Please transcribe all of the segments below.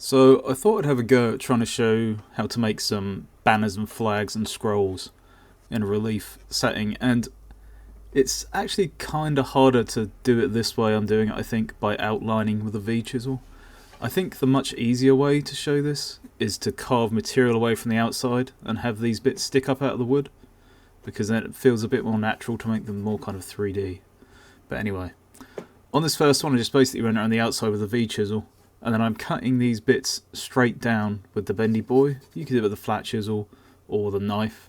So I thought I'd have a go at trying to show how to make some banners and flags and scrolls in a relief setting, and it's actually kind of harder to do it this way I'm doing it, I think, by outlining with a V chisel. I think the much easier way to show this is to carve material away from the outside and have these bits stick up out of the wood, because then it feels a bit more natural to make them more kind of 3D. But anyway, on this first one I just basically went around the outside with a V chisel, and then I'm cutting these bits straight down with the bendy boy. You can do it with a flat chisel or the knife.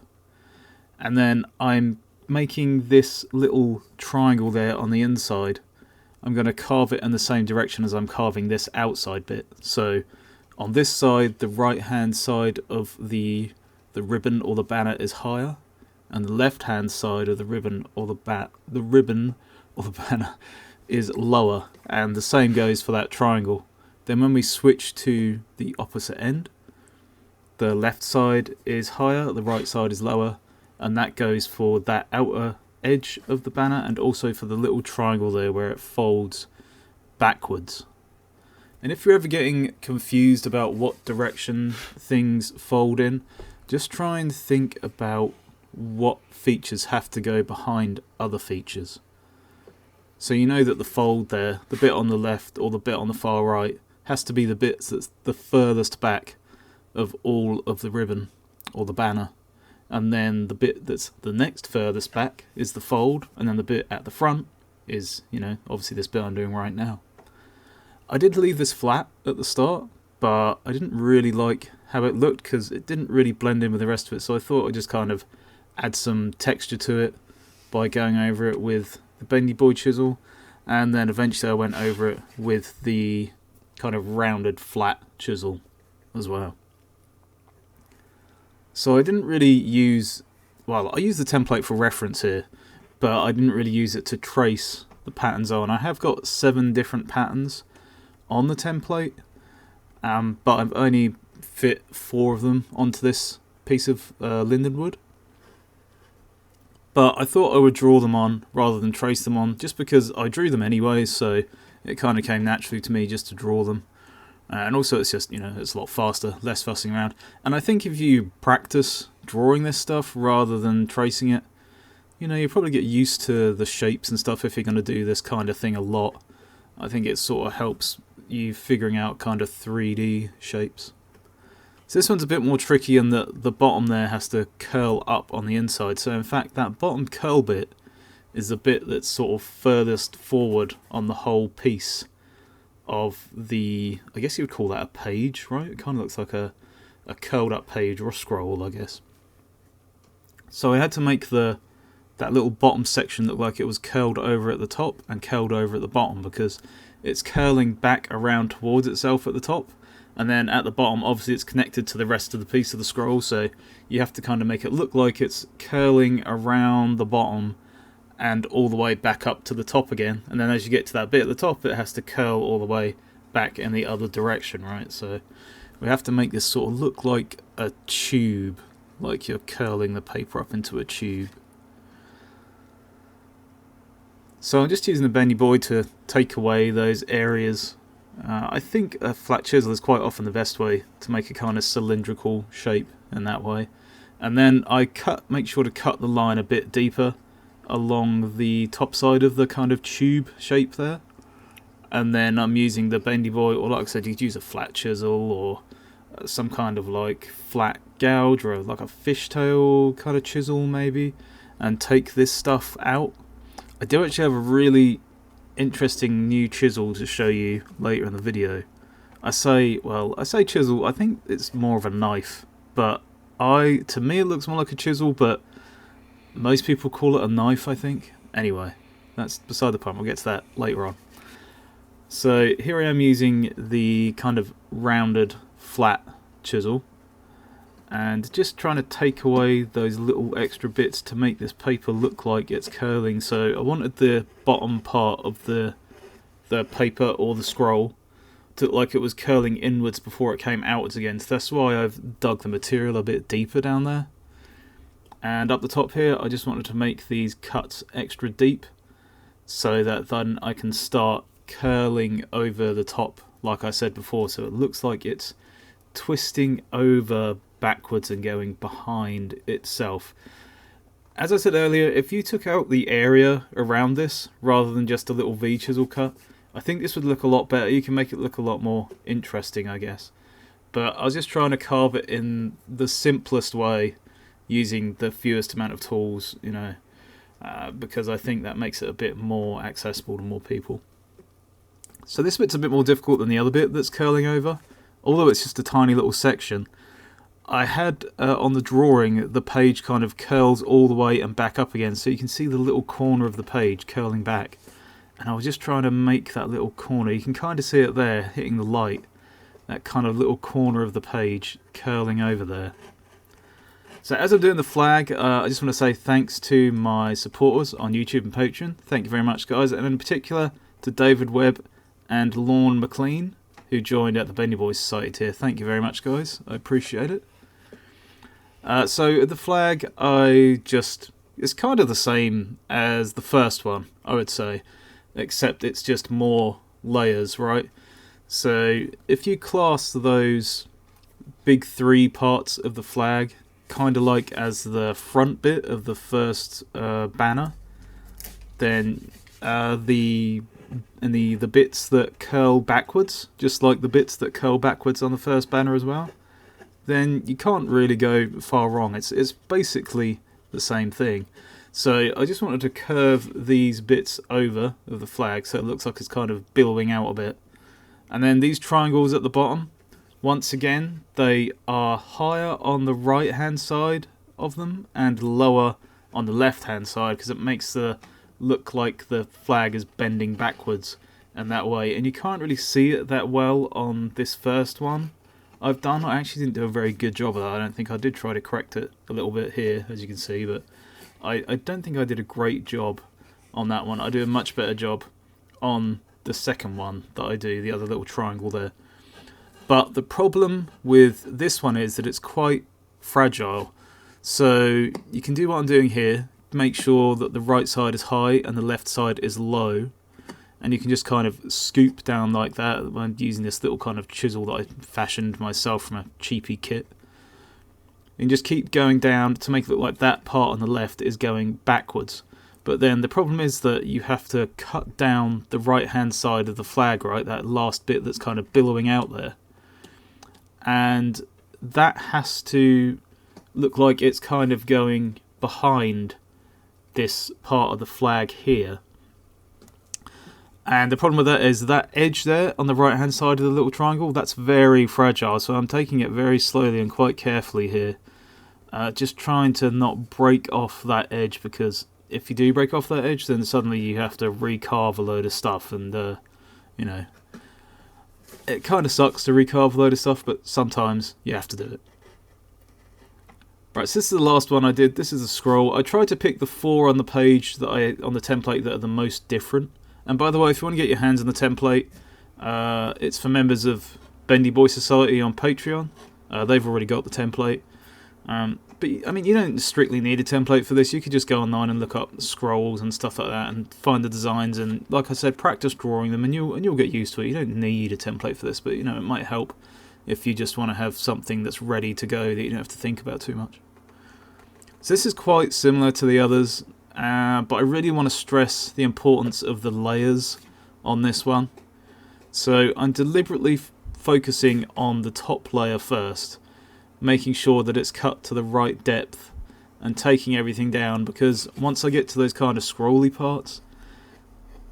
And then I'm making this little triangle there on the inside. I'm going to carve it in the same direction as I'm carving this outside bit. So on this side, the right hand side of the ribbon or the banner is higher, and the left hand side of the ribbon or the ribbon or the banner is lower, and the same goes for that triangle. Then when we switch to the opposite end, the left side is higher, the right side is lower, and that goes for that outer edge of the banner and also for the little triangle there where it folds backwards. And if you're ever getting confused about what direction things fold in, just try and think about what features have to go behind other features. So you know that the fold there, the bit on the left or the bit on the far right, has to be the bits that's the furthest back of all of the ribbon or the banner, and then the bit that's the next furthest back is the fold, and then the bit at the front is, obviously this bit I'm doing right now. I did leave this flat at the start, but I didn't really like how it looked because it didn't really blend in with the rest of it, so I thought I'd just kind of add some texture to it by going over it with the bendy boy chisel, and then eventually I went over it with the kind of rounded flat chisel as well. So I didn't really use, I used the template for reference here, but I didn't really use it to trace the patterns on. I have got 7 different patterns on the template, but I've only fit 4 of them onto this piece of lindenwood. But I thought I would draw them on rather than trace them on, just because I drew them anyway, so it kind of came naturally to me just to draw them. And also it's just, it's a lot faster, less fussing around. And I think if you practice drawing this stuff rather than tracing it, you probably get used to the shapes and stuff if you're going to do this kind of thing a lot. I think it sort of helps you figuring out kind of 3D shapes. So this one's a bit more tricky in that the bottom there has to curl up on the inside. So in fact that bottom curl bit is the bit that's sort of furthest forward on the whole piece of the, I guess you would call that a page, right? It kind of looks like a curled up page or a scroll, I guess. So I had to make that little bottom section look like it was curled over at the top and curled over at the bottom, because it's curling back around towards itself at the top, and then at the bottom obviously it's connected to the rest of the piece of the scroll, so you have to kind of make it look like it's curling around the bottom and all the way back up to the top again, and then as you get to that bit at the top it has to curl all the way back in the other direction, right? So we have to make this sort of look like a tube, like you're curling the paper up into a tube. So I'm just using the bendy boy to take away those areas. I think a flat chisel is quite often the best way to make a kind of cylindrical shape in that way. And then I make sure to cut the line a bit deeper along the top side of the kind of tube shape there. And then I'm using the bendy boy, or like I said, you could use a flat chisel or some kind of like flat gouge or like a fishtail kind of chisel maybe, and take this stuff out. I do actually have a really interesting new chisel to show you later in the video. I say chisel, I think it's more of a knife, but to me it looks more like a chisel, but most people call it a knife, I think. Anyway, that's beside the point, we'll get to that later on. So here I am using the kind of rounded flat chisel and just trying to take away those little extra bits to make this paper look like it's curling. So I wanted the bottom part of the paper or the scroll to look like it was curling inwards before it came outwards again. So that's why I've dug the material a bit deeper down there. And up the top here I just wanted to make these cuts extra deep so that then I can start curling over the top like I said before, so it looks like it's twisting over backwards and going behind itself. As I said earlier, if you took out the area around this rather than just a little V chisel cut, I think this would look a lot better. You can make it look a lot more interesting, I guess. But I was just trying to carve it in the simplest way, using the fewest amount of tools, you know, because I think that makes it a bit more accessible to more people. So this bit's a bit more difficult than the other bit that's curling over, although it's just a tiny little section. I had on the drawing, the page kind of curls all the way and back up again, so you can see the little corner of the page curling back. And I was just trying to make that little corner. You can kind of see it there, hitting the light. That kind of little corner of the page curling over there. So as I'm doing the flag, I just want to say thanks to my supporters on YouTube and Patreon. Thank you very much, guys. And in particular to David Webb and Lorne McLean, who joined at the Bendy Boys Society tier. Thank you very much, guys. I appreciate it. So the flag, it's kind of the same as the first one, I would say, except it's just more layers, right? So if you class those big three parts of the flag kind of like as the front bit of the first banner, then the bits that curl backwards, just like the bits that curl backwards on the first banner as well, then you can't really go far wrong. It's basically the same thing. So I just wanted to curve these bits over of the flag so it looks like it's kind of billowing out a bit. And then these triangles at the bottom, once again, they are higher on the right hand side of them and lower on the left hand side, because it makes the look like the flag is bending backwards and that way. And you can't really see it that well on this first one I've done. I actually didn't do a very good job of that. I don't think I did try to correct it a little bit here, as you can see, but I don't think I did a great job on that one. I do a much better job on the second one that I do, the other little triangle there. But the problem with this one is that it's quite fragile. So you can do what I'm doing here, make sure that the right side is high and the left side is low. And you can just kind of scoop down like that. I'm using this little kind of chisel that I fashioned myself from a cheapy kit. And just keep going down to make it look like that part on the left is going backwards. But then the problem is that you have to cut down the right hand side of the flag, right? That last bit that's kind of billowing out there. And that has to look like it's kind of going behind this part of the flag here. And the problem with that is that edge there on the right hand side of the little triangle, that's very fragile. So I'm taking it very slowly and quite carefully here. Just trying to not break off that edge, because if you do break off that edge, then suddenly you have to recarve a load of stuff. And, you know, it kind of sucks to recarve a load of stuff, but sometimes you have to do it. Right, so this is the last one I did. This is a scroll. I tried to pick the 4 on the page on the template that are the most different. And by the way, if you want to get your hands on the template, it's for members of Bendy Boy Society on Patreon. They've already got the template. But I mean, you don't strictly need a template for this. You could just go online and look up scrolls and stuff like that, and find the designs. And like I said, practice drawing them, and you'll get used to it. You don't need a template for this, but you know, it might help if you just want to have something that's ready to go that you don't have to think about too much. So this is quite similar to the others. But I really want to stress the importance of the layers on this one. So I'm deliberately focusing on the top layer first, making sure that it's cut to the right depth and taking everything down, because once I get to those kind of scrolly parts,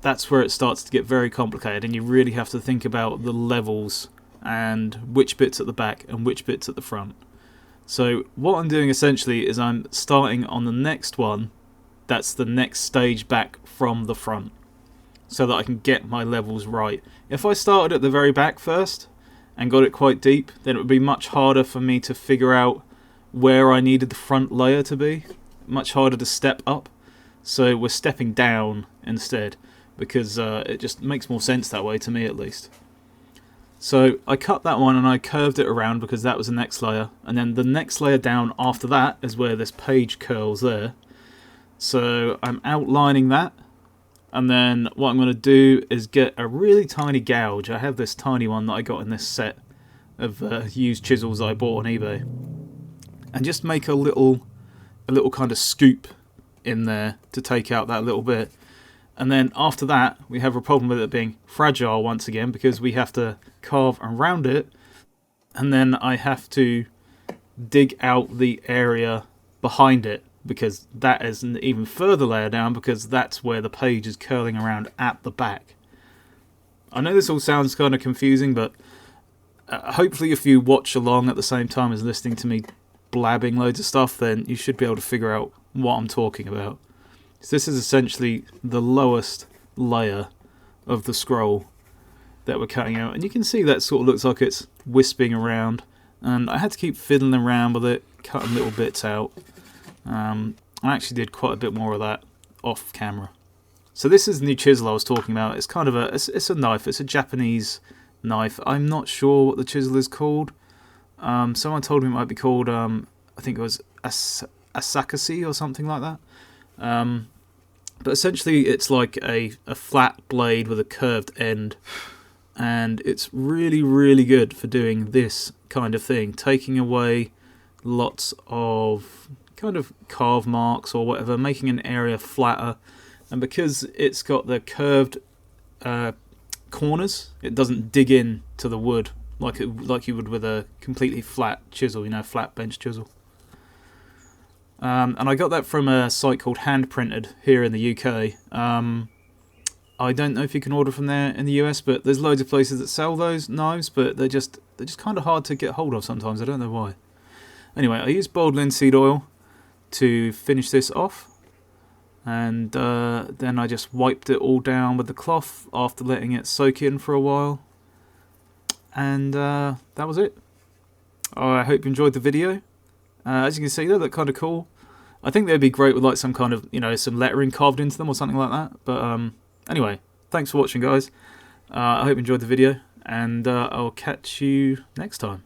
that's where it starts to get very complicated, and you really have to think about the levels and which bits at the back and which bits at the front. So what I'm doing essentially is I'm starting on the next one. That's the next stage back from the front, so that I can get my levels right. If I started at the very back first and got it quite deep, then it would be much harder for me to figure out where I needed the front layer to be. Much harder to step up. So we're stepping down instead, because it just makes more sense that way, to me at least. So I cut that one and I curved it around because that was the next layer. And then the next layer down after that is where this page curls there. So I'm outlining that, And then what I'm going to do is get a really tiny gouge. I have this tiny one that I got in this set of used chisels that I bought on eBay, and just make a little kind of scoop in there to take out that little bit. And then after that, we have a problem with it being fragile once again, because we have to carve around it, and then I have to dig out the area behind it, because that is an even further layer down, because that's where the page is curling around at the back. I know this all sounds kind of confusing, but hopefully if you watch along at the same time as listening to me blabbing loads of stuff, then you should be able to figure out what I'm talking about. So this is essentially the lowest layer of the scroll that we're cutting out, and you can see that sort of looks like it's wisping around, and I had to keep fiddling around with it, cutting little bits out. I actually did quite a bit more of that off camera. So this is the new chisel I was talking about. It's kind of it's a knife. It's a Japanese knife. I'm not sure what the chisel is called. Someone told me it might be called, I think it was Asakasi or something like that. But essentially it's like a flat blade with a curved end, and it's really, really good for doing this kind of thing, taking away lots of kind of carve marks or whatever, making an area flatter. And because it's got the curved corners, it doesn't dig in to the wood like you would with a completely flat chisel, flat bench chisel. And I got that from a site called Hand Printed here in the UK. I don't know if you can order from there in the US, but there's loads of places that sell those knives, but they're just kind of hard to get hold of sometimes. I don't know why. Anyway, I used boiled linseed oil to finish this off, and then I just wiped it all down with the cloth after letting it soak in for a while, and that was it. I hope you enjoyed the video. As you can see, they look kind of cool. I think they'd be great with like some kind of, some lettering carved into them or something like that. But anyway, thanks for watching, guys. I hope you enjoyed the video, and I'll catch you next time.